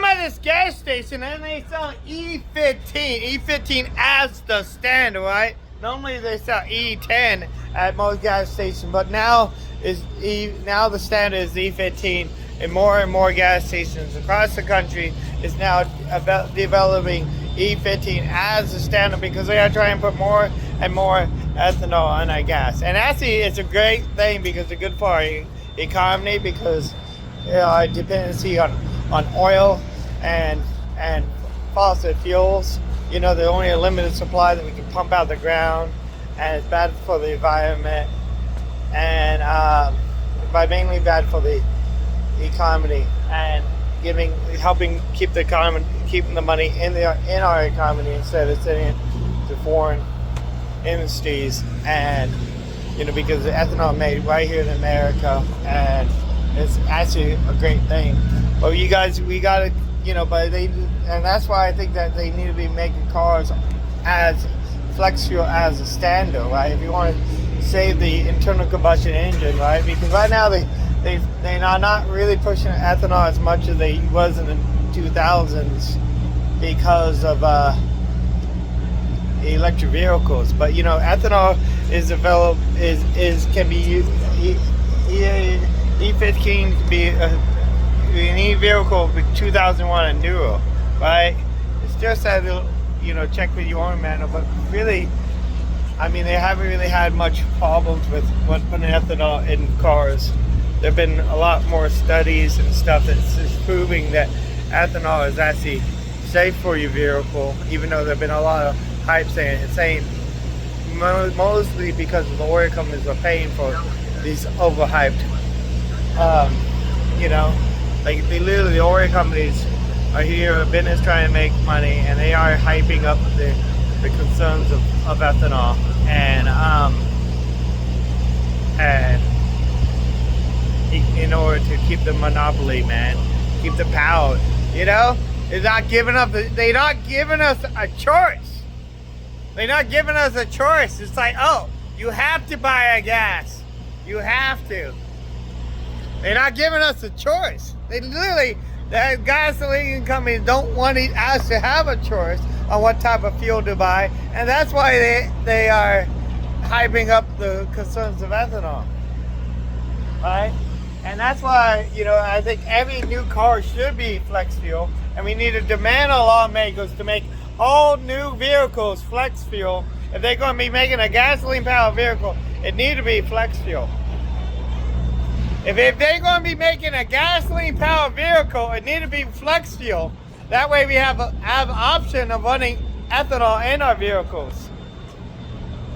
by this gas station and they sell E15 as the standard, right? Normally they sell E10 at most gas stations, but now now the standard is E15, and more gas stations across the country is now developing E15 as the standard because they are trying to put more and more ethanol on our gas. And actually, it's a great thing because it's good for our economy because dependency on oil and fossil fuels. You know, there's only a limited supply that we can pump out the ground, and it's bad for the environment, and mainly bad for the economy, and helping keep keeping the money in our economy instead of sending it to foreign industries. And because the ethanol made right here in America, and it's actually a great thing. But we gotta, and that's why I think that they need to be making cars as flex fuel as a standard, right? If you want to save the internal combustion engine, right? Because right now they are not really pushing ethanol as much as they was in the 2000s because of electric vehicles. But ethanol is developed can be used. E15 can be any vehicle with 2001 and newer, right? It's just that check with your own manual, but really, I mean, they haven't really had much problems with putting ethanol in cars. There've been a lot more studies and stuff that's just proving that ethanol is actually safe for your vehicle, even though there've been a lot of hype saying mostly because the oil companies are paying for these overhyped, like the oil companies are here, business trying to make money, and they are hyping up the concerns of ethanol, and in order to keep the monopoly, man, keep the power. They're not giving up. They're not giving us a choice. They're not giving us a choice. It's like, oh, you have to buy a gas. You have to. They're not giving us a choice. They literally, the gasoline companies don't want us to have a choice on what type of fuel to buy, and that's why they are hyping up the concerns of ethanol, right? And that's why I think every new car should be flex fuel, and we need to demand on lawmakers to make all new vehicles flex fuel. If they're going to be making a gasoline powered vehicle, it needs to be flex fuel. If they're going to be making a gasoline powered vehicle, it needs to be flex fuel. That way we have option of running ethanol in our vehicles.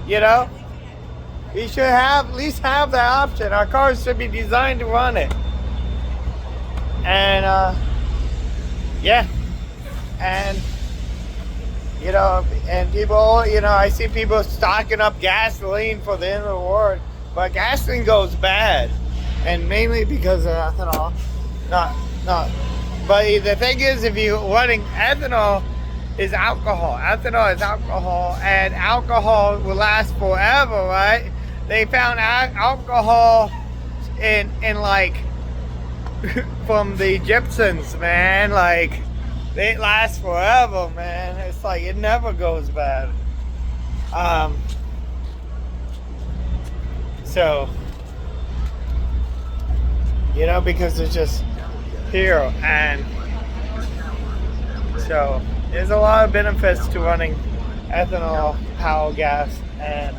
We should at least have that option. Our cars should be designed to run it. And yeah. And and people, I see people stocking up gasoline for the end of the world, but gasoline goes bad. And mainly because of ethanol, not. But the thing is, if you're running ethanol, is alcohol. Ethanol is alcohol, and alcohol will last forever, right? They found alcohol in like from the Egyptians, man. Like they last forever, man. It's like it never goes bad. So. Because it's just here, and so there's a lot of benefits to running ethanol power gas, and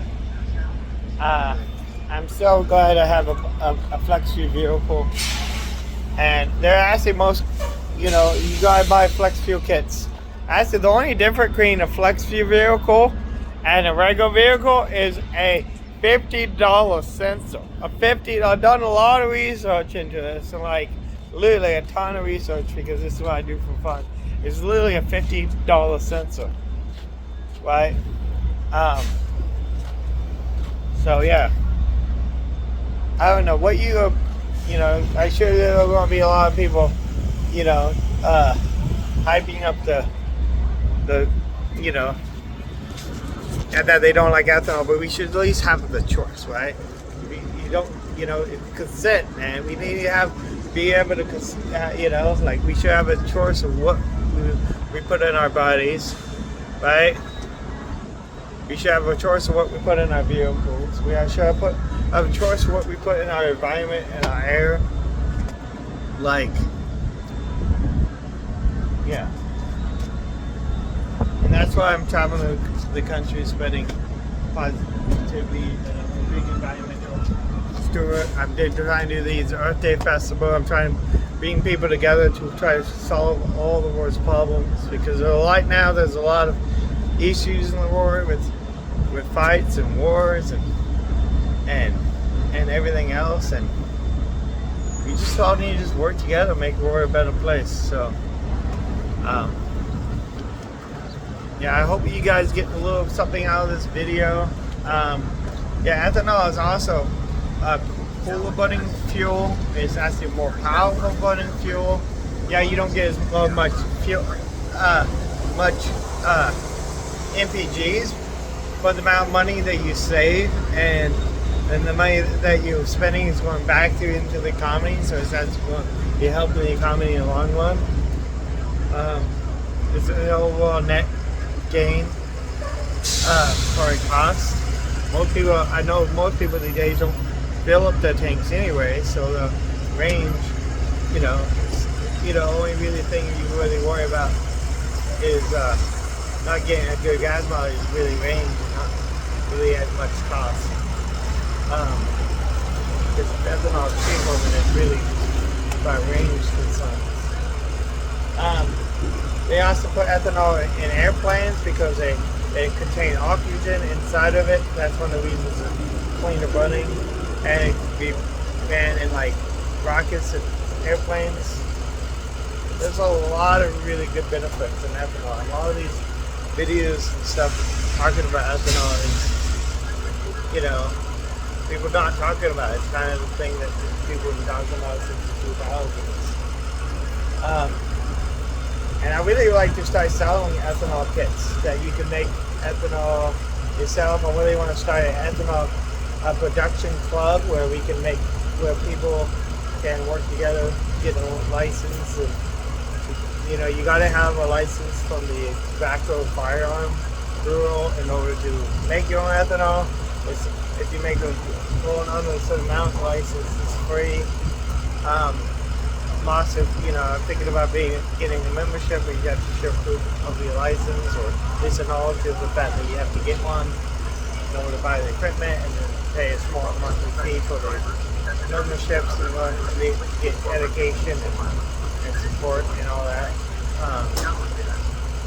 I'm so glad I have a flex fuel vehicle. And they're actually you gotta buy flex fuel kits. Actually, the only difference between a flex fuel vehicle and a regular vehicle is a $50 sensor. I've done a lot of research into this, and like literally a ton of research, because this is what I do for fun. It's literally a $50 sensor, right? So yeah, I don't know what I'm sure there are going to be a lot of people, hyping up the that they don't like ethanol, but we should at least have the choice, right? You don't, consent, man. We need to have be able to, you know, like we should have a choice of what we put in our bodies, right? We should have a choice of what we put in our vehicles. We should have a choice of what we put in our environment and our air. Like, yeah. And that's why I'm traveling the country, spreading positivity and a big environmental steward. I'm trying to do these Earth Day Festival. I'm trying to bring people together to try to solve all the world's problems, because right now there's a lot of issues in the world with fights and wars and everything else, and we just all need to just work together to make the world a better place. So yeah, I hope you guys get a little something out of this video. Yeah, ethanol is also a cooler burning fuel. It's actually a more powerful burning fuel. Yeah, you don't get as much fuel, MPGs, but the amount of money that you save and the money that you're spending is going back into the economy, so that's going to be helping the economy in the long run. It's an overall net gain for a cost. I know most people these days don't fill up their tanks anyway, so the range, you know, only really thing you really worry about is not getting a good gas mileage, really range, and not really as much cost. Because ethanol is cheaper than it's really by range concerns. They also put ethanol in airplanes because they contain oxygen inside of it. That's one of the reasons it's cleaner burning, and it can be ran in like rockets and airplanes. There's a lot of really good benefits in ethanol. And all of these videos and stuff talking about ethanol is, you know, people not talking about it. It's kind of the thing that people have been talking about since the 2000s. And I really like to start selling ethanol kits that you can make ethanol yourself. I really want to start an ethanol production club where people can work together, get a license, and you know, you got to have a license from the tobacco firearm bureau in order to make your own ethanol. If you make under a certain amount, license is free. Also, you know, I'm thinking about getting a membership where you have to show proof of your license, or at least a knowledge of the fact that you have to get one in order to buy the equipment, and then pay a small monthly fee for the memberships in order to get education and support and all that.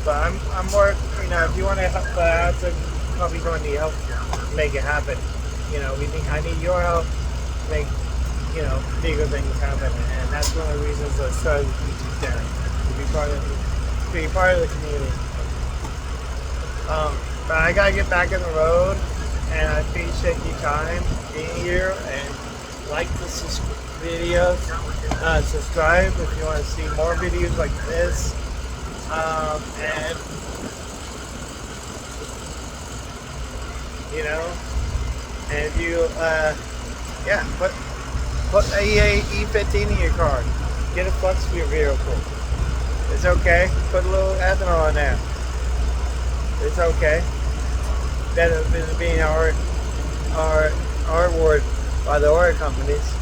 But I'm more, you know, if you want to help out, I'm probably going to help make it happen. You know, I need your help to make, you know, bigger things happen, and that's one of the reasons I started the YouTube channel, to be part of the community. But I gotta get back on the road, and I appreciate your time being here, and like this video, subscribe if you want to see more videos like this, and you know, and if you yeah, put a E15 in your car. Get a flex for your vehicle. It's okay. Put a little ethanol in there. It's okay. Better than being our reward by the oil companies.